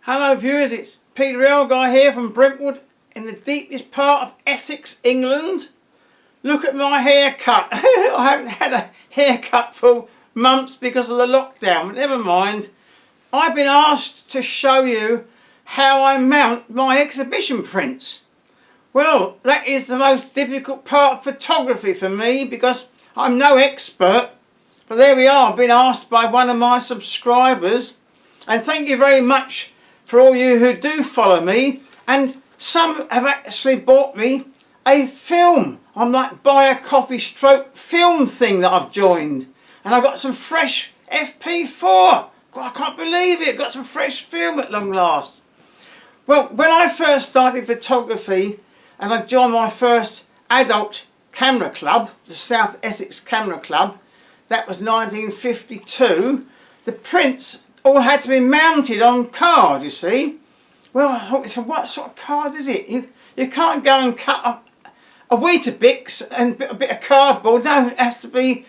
Hello viewers, it's Peter L. Guy here from Brentwood in the deepest part of Essex, England. Look at my haircut. I haven't had a haircut for months because of the lockdown, but never mind. I've been asked to show you how I mount my exhibition prints. Well, that is the most difficult part of photography for me because I'm no expert. But there we are, I've been asked by one of my subscribers, and thank you very much for all you who do follow me, and some have actually bought me a film. I'm like buy a coffee stroke film thing that I've joined, and I got some fresh FP4. God, I can't believe it, got some fresh film at long last. Well, when I first started photography and I joined my first adult camera club, the South Essex Camera Club, that was 1952, the prints all had to be mounted on card, you see. Well, I thought, what sort of card is it? You can't go and cut a Weetabix and a bit of cardboard. No, it has to be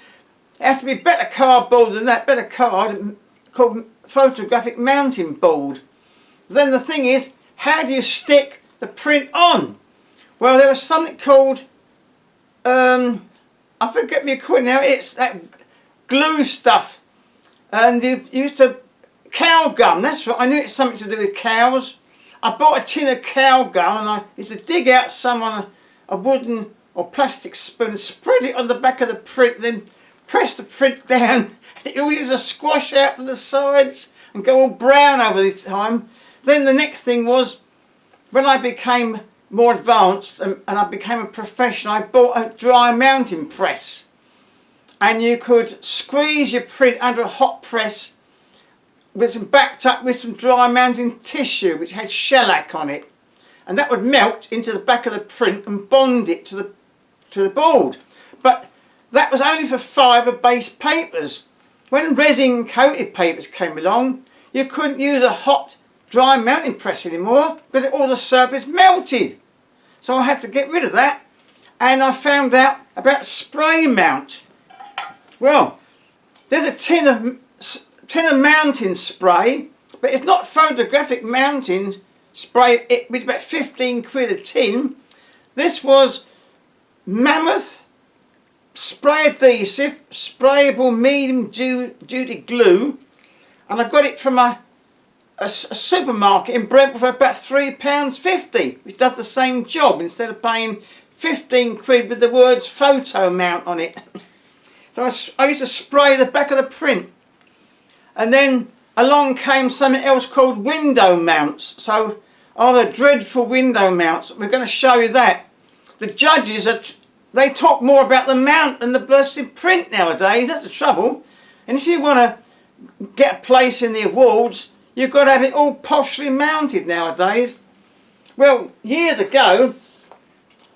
better cardboard than that, better card, called photographic mounting board. Then the thing is, how do you stick the print on? Well, there was something called, I forget what you call it now, it's that glue stuff. And you used to, cow gum, that's right, I knew it's something to do with cows. I bought a tin of cow gum and I used to dig out some on a wooden or plastic spoon and spread it on the back of the print, then press the print down. It all used to squash out from the sides and go all brown over the time. Then the next thing was, when I became more advanced and I became a professional, I bought a dry mounting press. And you could squeeze your print under a hot press with some backed up with some dry mounting tissue which had shellac on it, and that would melt into the back of the print and bond it to the board. But that was only for fibre-based papers. When resin coated papers came along, you couldn't use a hot dry mounting press anymore because all the surface melted. So I had to get rid of that, and I found out about spray mount. Well, there's a tin of mounting spray, but it's not photographic mounting spray. It was about 15 quid a tin. This was Mammoth spray adhesive, sprayable medium duty glue, and I got it from a supermarket in Brentwood for about £3.50, which does the same job instead of paying 15 quid with the words photo mount on it. So I used to spray the back of the print. And then along came something else called window mounts. So, the dreadful window mounts. We're going to show you that. The judges, they talk more about the mount than the blessed print nowadays. That's the trouble. And if you want to get a place in the awards, you've got to have it all poshly mounted nowadays. Well, years ago,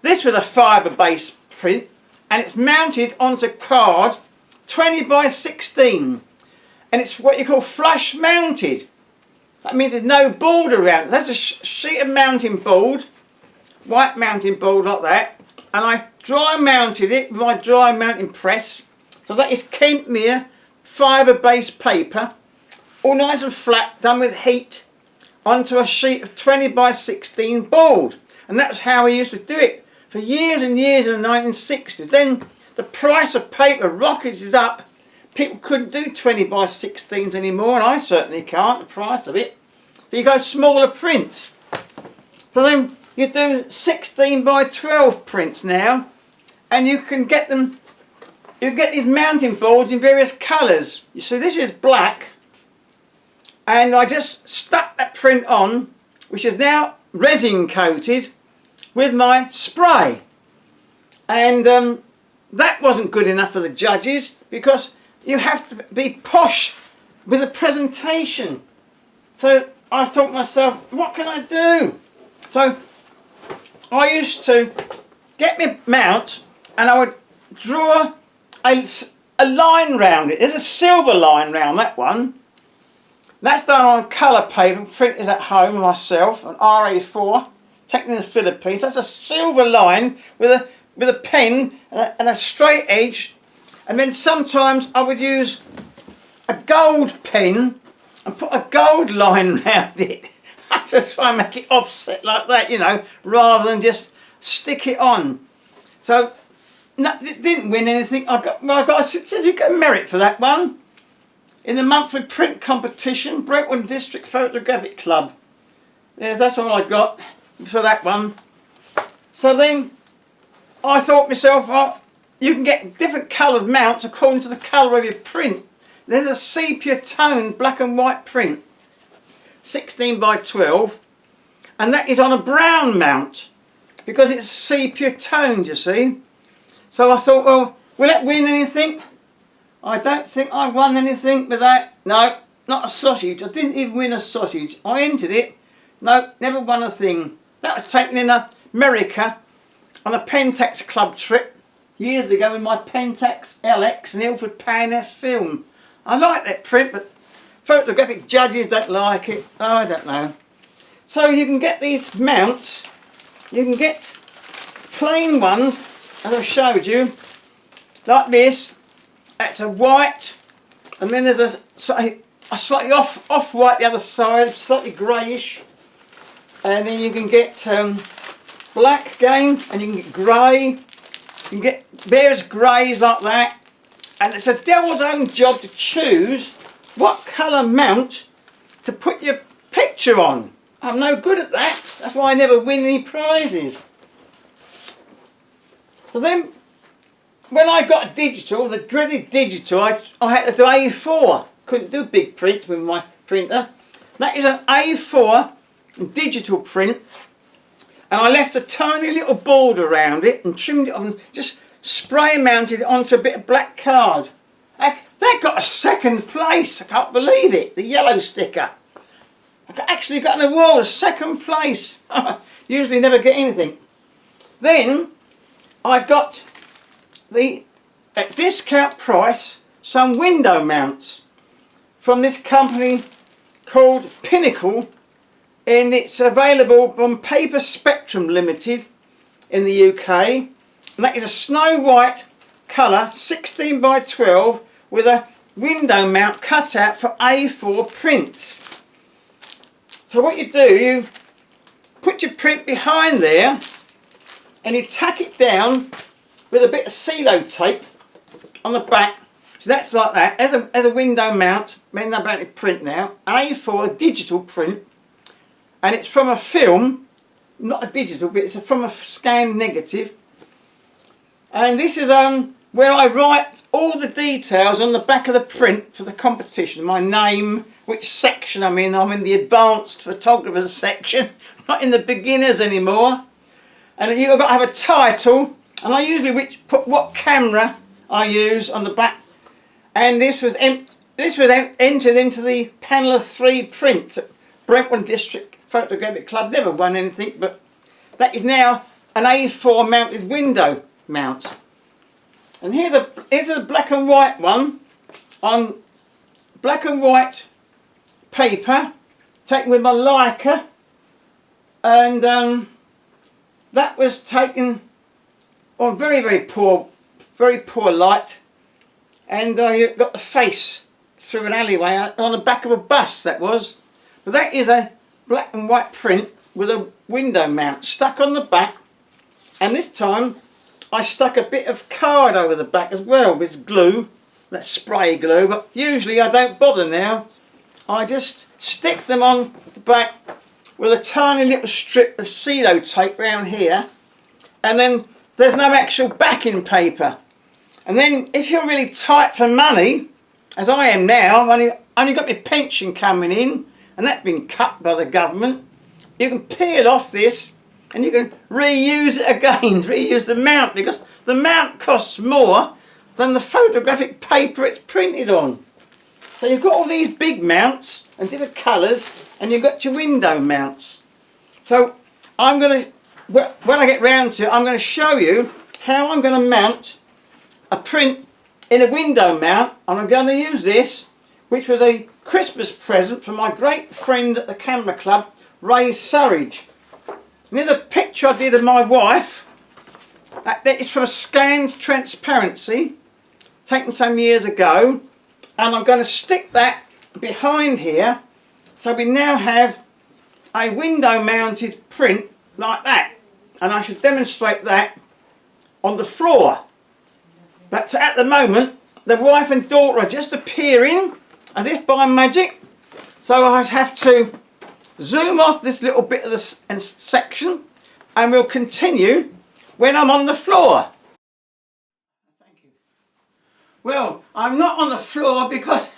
this was a fibre-based print, and it's mounted onto card 20 by 16. And it's what you call flush mounted. That means there's no board around it. That's a sheet of mounting board, white mounting board like that, and I dry mounted it with my dry mounting press. So that is Kentmere fibre based paper, all nice and flat, done with heat, onto a sheet of 20 by 16 board. And that's how we used to do it for years and years in the 1960s. Then the price of paper rocketed up. People couldn't do 20 by 16s anymore, and I certainly can't, the price of it. So you go smaller prints. So then you do 16 by 12 prints now, and you can get them, you get these mounting boards in various colours. You see, this is black, and I just stuck that print on, which is now resin coated, with my spray. And that wasn't good enough for the judges, because you have to be posh with a presentation. So I thought to myself, what can I do? So I used to get my mount and I would draw a line round it. There's a silver line round that one. That's done on colour paper, printed at home myself, on RA4, taken in the Philippines. That's a silver line with a pen and a straight edge. And then sometimes I would use a gold pen and put a gold line round it. to try and make it offset like that, you know, rather than just stick it on. So no, it didn't win anything. I got a certificate of merit for that one in the monthly print competition, Brentwood District Photographic Club. That's all I got for that one. So then I thought myself, oh, you can get different coloured mounts according to the colour of your print. There's a sepia tone black and white print, 16 by 12, and that is on a brown mount because it's sepia toned, you see. So I thought, well, will that win anything? I don't think I won anything with that. No, not a sausage. I didn't even win a sausage. I entered it. No, never won a thing. That was taken in America on a Pentax Club trip years ago with my Pentax LX and Ilford Pan film. I like that print, but photographic judges don't like it. Oh, I don't know. So you can get these mounts. You can get plain ones, as I showed you, like this. That's a white, and then there's a slightly off-white the other side, slightly greyish. And then you can get black again, and you can get grey. You can get various greys like that. And it's a devil's own job to choose what colour mount to put your picture on. I'm no good at that. That's why I never win any prizes. So then, when I got a digital, the dreaded digital, I had to do A4. Couldn't do big print with my printer. That is an A4 digital print. And I left a tiny little border around it and trimmed it on, just spray mounted it onto a bit of black card. That got a second place. I can't believe it. The yellow sticker. I actually got an award, a second place. Usually never get anything. Then I got at discount price some window mounts from this company called Pinnacle, and it's available from Paper Spectrum Limited in the UK. And that is a snow white colour, 16 by 12, with a window mount cut out for A4 prints. So what you do, you put your print behind there and you tack it down with a bit of sellotape on the back. So that's like that, as a window mount, window mounted print now, A4 digital print, and it's from a film, not a digital, but it's from a scanned negative. And this is where I write all the details on the back of the print for the competition. My name, which section I'm in. I'm in the advanced photographers section, not in the beginners anymore. And you've got to have a title, and I usually put what camera I use on the back. And this was entered into the panel of 3 prints at Brentwood District Photographic Club. Never won anything, but that is now an A4 mounted window mount. And here's a black and white one on black and white paper, taken with my Leica, and that was taken on very poor light, and you got the face through an alleyway on the back of a bus. That was, but that is a black and white print with a window mount stuck on the back, and this time I stuck a bit of card over the back as well with glue, that's spray glue, but usually I don't bother now. I just stick them on the back with a tiny little strip of sellotape around here, and then there's no actual backing paper. And then if you're really tight for money, as I am now, I've only got my pension coming in, and that's been cut by the government, you can peel off this and you can reuse it again, reuse the mount, because the mount costs more than the photographic paper it's printed on. So you've got all these big mounts and different colours, and you've got your window mounts. So I'm going to, when I get round to it, I'm going to show you how I'm going to mount a print in a window mount. And I'm going to use this, which was a Christmas present from my great friend at the camera club, Ray Surridge. And here's a picture I did of my wife. That is from a scanned transparency taken some years ago, and I'm going to stick that behind here. So we now have a window mounted print like that, and I should demonstrate that on the floor. But at the moment the wife and daughter are just appearing as if by magic, so I'd have to zoom off this little bit of the section, and we'll continue when I'm on the floor. Thank you. Well, I'm not on the floor because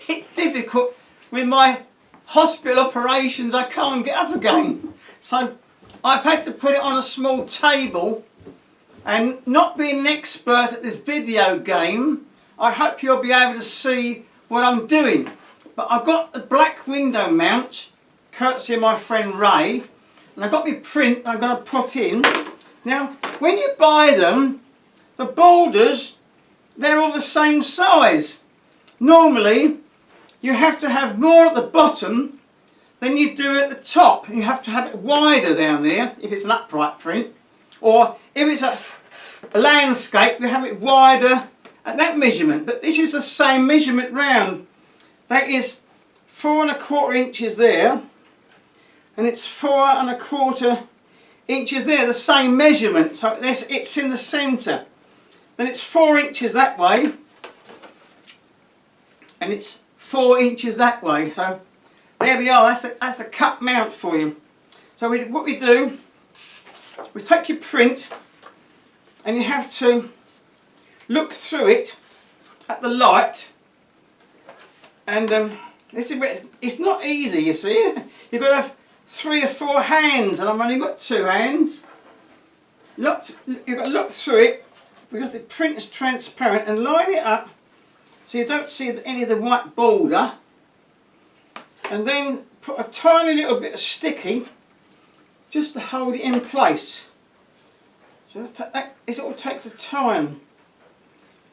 it's difficult with my hospital operations. I can't get up again, so I've had to put it on a small table. And not being an expert at this video game, I hope you'll be able to see what I'm doing. But I've got the black window mount, courtesy of my friend Ray, and I've got my print I'm going to put in. Now, when you buy them, the borders, they're all the same size. Normally, you have to have more at the bottom than you do at the top. You have to have it wider down there if it's an upright print, or if it's a landscape, you have it wider at that measurement. But this is the same measurement round. That is 4 1/4 inches there, and it's 4 1/4 inches there, the same measurement. So it's in the centre. Then it's 4 inches that way, and it's 4 inches that way. So there we are. That's the cut mount for you. So what we do, we take your print, and you have to look through it at the light, and this is where it's not easy, you see. You've got to have 3 or 4 hands, and I've only got 2 hands. You've got to look through it because the print is transparent, and line it up so you don't see any of the white border, and then put a tiny little bit of sticky just to hold it in place. So this all takes the time.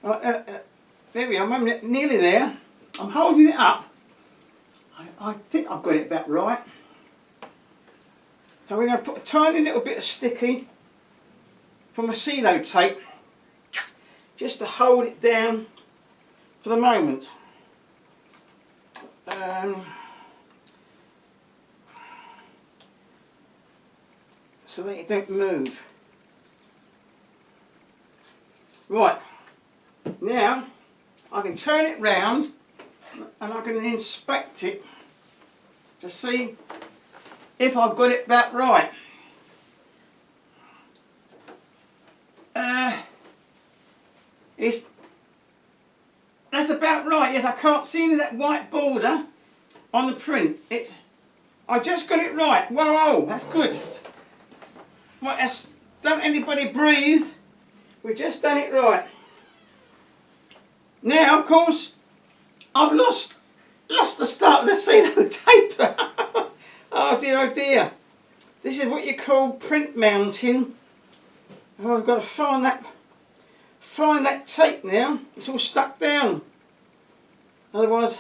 There we are, I'm nearly there. I'm holding it up. I think I've got it about right. So we're going to put a tiny little bit of sticky from a CeeLo tape just to hold it down for the moment. So that it don't move. Right, now I can turn it round and I can inspect it to see if I've got it about right. That's about right. Yes, I can't see any of that white border on the print. I just got it right. Whoa, that's good. Right, don't anybody breathe. We've just done it right. Now, of course, I've lost the start of the CeeLo tape. Oh dear. This is what you call print mounting. Oh, I've got to find that tape now. It's all stuck down. Otherwise,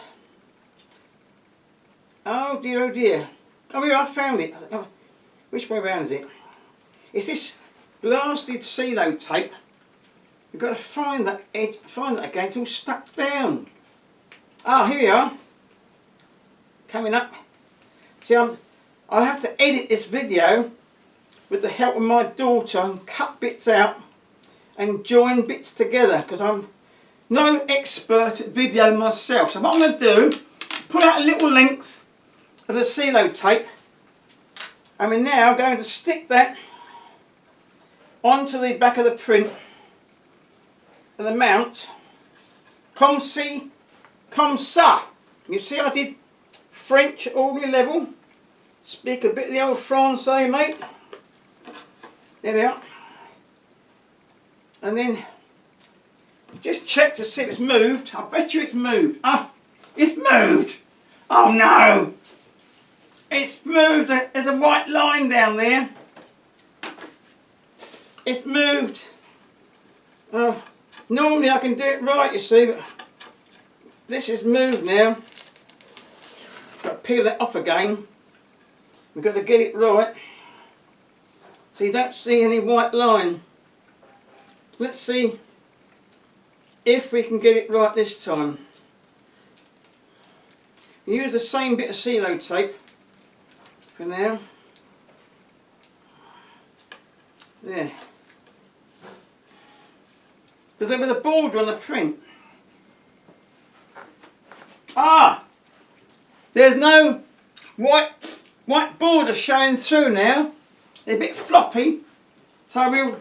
oh dear. Oh yeah, I found it. Which way around is it? It's this blasted CeeLo tape. You've got to find that edge, find that again. It's all stuck down. Ah, here we are. Coming up. See, I'll have to edit this video with the help of my daughter and cut bits out and join bits together, because I'm no expert at video myself. So what I'm going to do, pull out a little length of the CeeLo tape, and we're now going to stick that onto the back of the print and the mount. Comme ci, comme ça. You see, I did French at ordinary level. Speak a bit of the old Francais, mate. There we are. And then just check to see if it's moved. I bet you it's moved. Ah, it's moved. Oh no. It's moved. There's a white line down there. It's moved. Normally I can do it right, you see, but this is moved now. Got to peel that off again. We've got to get it right so you don't see any white line. Let's see if we can get it right this time. Use the same bit of CeeLo tape for now. There. But there was a border on the print. Ah! There's no white border showing through now. They're a bit floppy. So we'll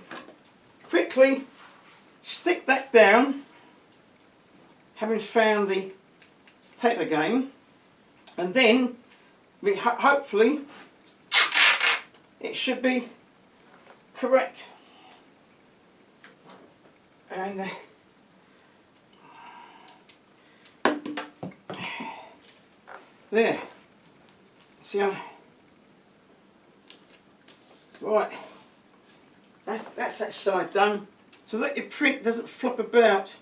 quickly stick that down, having found the tape again, and then we hopefully it should be correct. And there. See how? Right. That's that side done. So that your print doesn't flop about.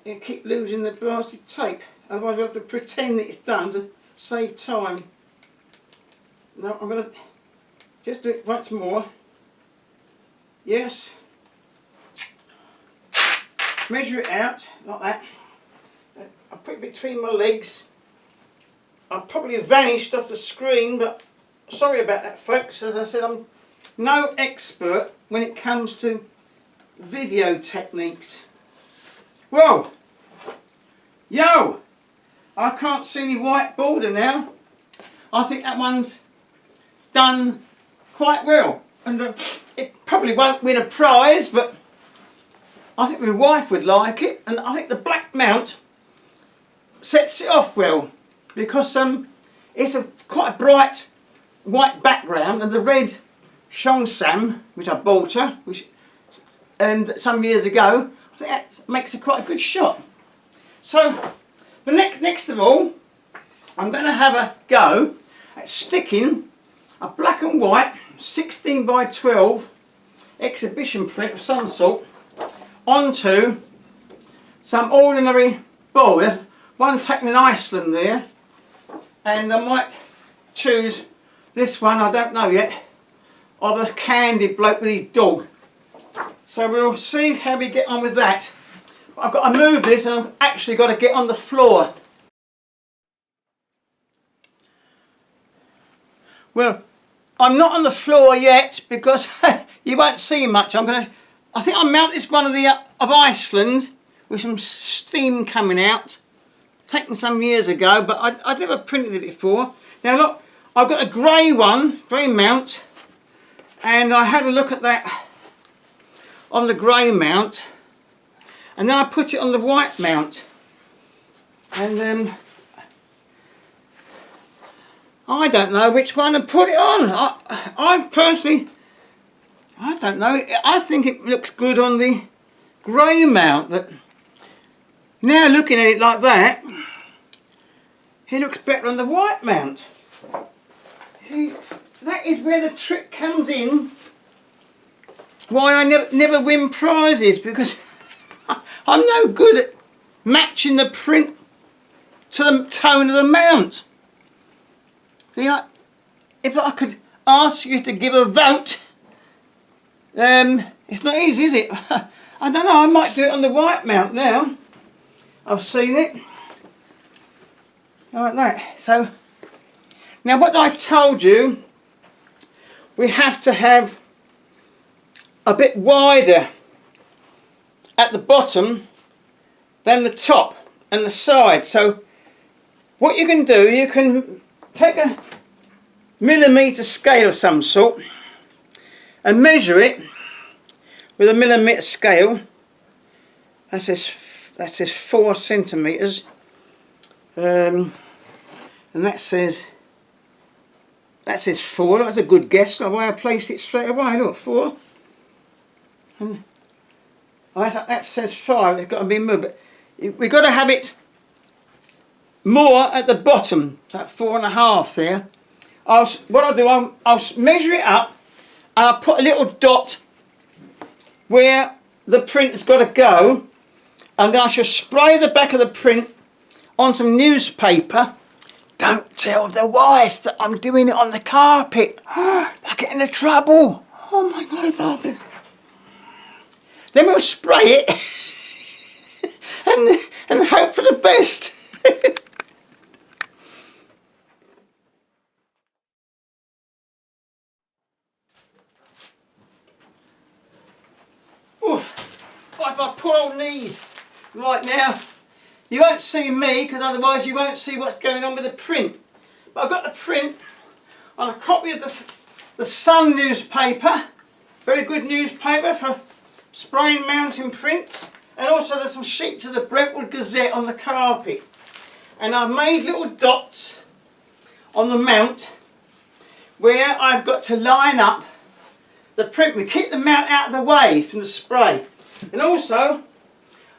You keep losing the blasted tape. Otherwise we'll have to pretend that it's done to save time. Now I'm going to just do it once more. Yes. Measure it out like that. I'll put it between my legs. I've probably vanished off the screen, but sorry about that, folks. As I said, I'm no expert when it comes to video techniques. Whoa! Yo! I can't see any white border now. I think that one's done quite well. And it probably won't win a prize, but I think my wife would like it. And I think the black mount sets it off well, because it's quite a bright white background, and the red Shongsam, which I bought her, some years ago, I think that makes it quite a good shot. So, but next of all, I'm going to have a go at sticking a black and white 16 by 12 exhibition print of some sort onto some ordinary ball. There's one taken in Iceland there, and I might choose this one, I don't know yet, of a candy bloke with his dog. So we'll see how we get on with that. I've got to move this, and I've actually got to get on the floor. Well, I'm not on the floor yet because you won't see much. I think I'll mount this one of Iceland with some steam coming out. Taken some years ago, but I'd never printed it before. Now look, I've got a grey mount, and I had a look at that on the grey mount, and then I put it on the white mount, and I don't know which one to put it on. I personally, I don't know. I think it looks good on the grey mount, but now looking at it like that, it looks better on the white mount. See, that is where the trick comes in. Why I never win prizes, because I'm no good at matching the print to the tone of the mount. See, if I could ask you to give a vote, it's not easy, is it? I don't know, I might do it on the white mount now. I've seen it. Like that. So, now what I told you, we have to have a bit wider at the bottom than the top and the side. So, what you can do, you can take a millimetre scale of some sort and measure it with a millimetre scale. That says 4 centimetres, and that says 4. That's a good guess. The way I placed it straight away. Look, 4. And that says 5. It's got to be moved, but we've got to have it more at the bottom. It's like 4.5 there. What I'll do, I'll measure it up, and I'll put a little dot where the print has got to go, and then I shall spray the back of the print on some newspaper. Don't tell the wife that I'm doing it on the carpet. I'll get into trouble. Oh my God. Then we'll spray it and hope for the best. Right, my poor old knees. Right now, you won't see me because otherwise you won't see what's going on with the print. But I've got the print on a copy of the Sun newspaper. Very good newspaper for spraying mountain prints. And also there's some sheets of the Brentwood Gazette on the carpet. And I've made little dots on the mount where I've got to line up the print. We keep the mount out of the way from the spray. And also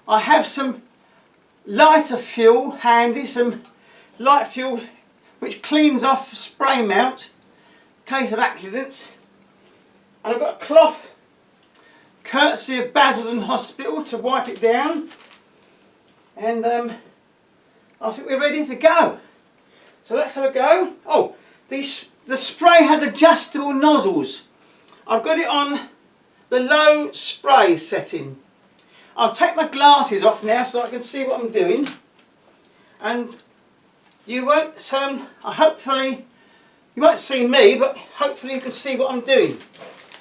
I have some lighter fuel handy, some light fuel which cleans off the spray mount in case of accidents. And I've got a cloth courtesy of Basildon Hospital to wipe it down. And I think we're ready to go. So let's have a go. Oh, the spray has adjustable nozzles. I've got it on the low spray setting. I'll take my glasses off now so I can see what I'm doing. And you won't, hopefully, you won't see me, but hopefully you can see what I'm doing.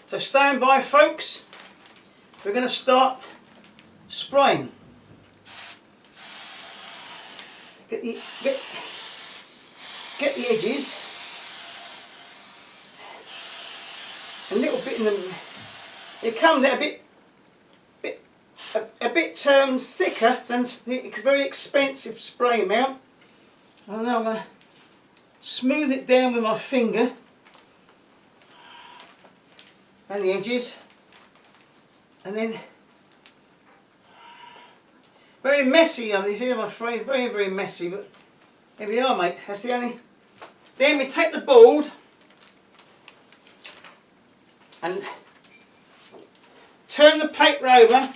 So stand by, folks. We're going to start spraying. Get the edges. A little bit in the. It comes out a bit thicker than the very expensive spray mount. And now I'm going to smooth it down with my finger and the edges, and then very messy on these here, I'm afraid, very messy, but here we are, mate. That's the only. Then we take the board and turn the paper over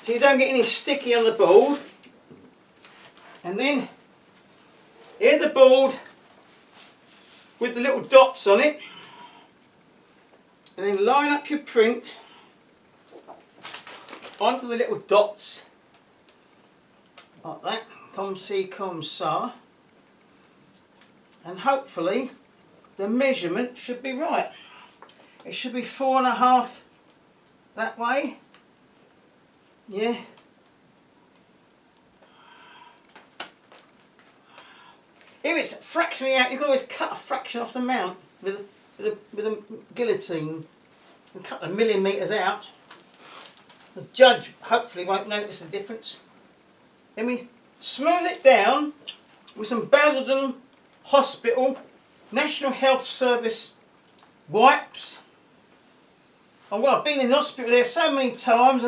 so you don't get any sticky on the board, and then here's the board with the little dots on it, and then line up your print onto the little dots like that, comme ci, comme ça, and hopefully the measurement should be right. It should be 4.5 that way, yeah. If it's fractionally out, you can always cut a fraction off the mount with a guillotine and cut the millimetres out. The judge hopefully won't notice the difference. Then we smooth it down with some Basildon Hospital National Health Service wipes. And well, I've been in the hospital there so many times,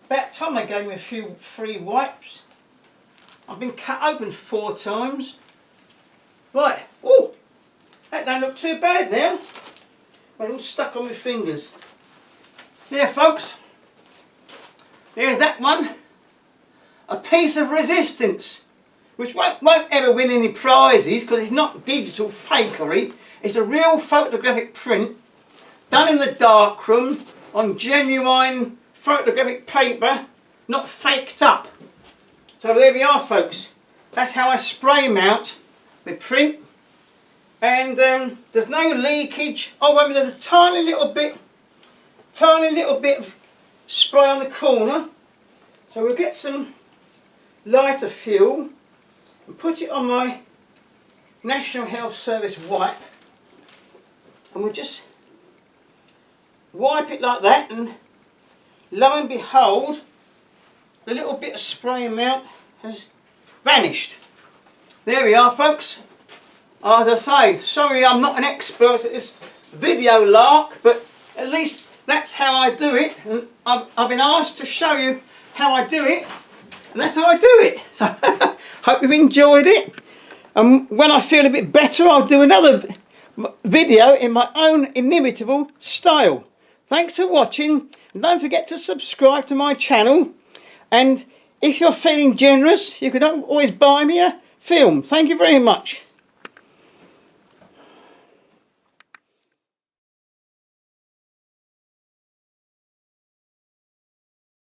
about time they gave me a few free wipes. I've been cut open 4 times. Right, oh, that don't look too bad now. But all stuck on my fingers. There, folks. There's that one. A piece of resistance, which won't ever win any prizes because it's not digital fakery. It's a real photographic print done in the darkroom on genuine photographic paper, not faked up. So there we are, folks. That's how I spray mount my print. And there's no leakage. Oh, I mean, there's a tiny little bit of spray on the corner. So we'll get some lighter fuel and put it on my National Health Service wipe, and we'll just wipe it like that, and lo and behold, the little bit of spray mount has vanished. There we are, folks. As I say, sorry I'm not an expert at this video lark, but at least that's how I do it, and I've been asked to show you how I do it, and that's how I do it. So hope you've enjoyed it, and when I feel a bit better I'll do another video in my own inimitable style. Thanks for watching, and don't forget to subscribe to my channel, and if you're feeling generous you can always buy me a film. Thank you very much.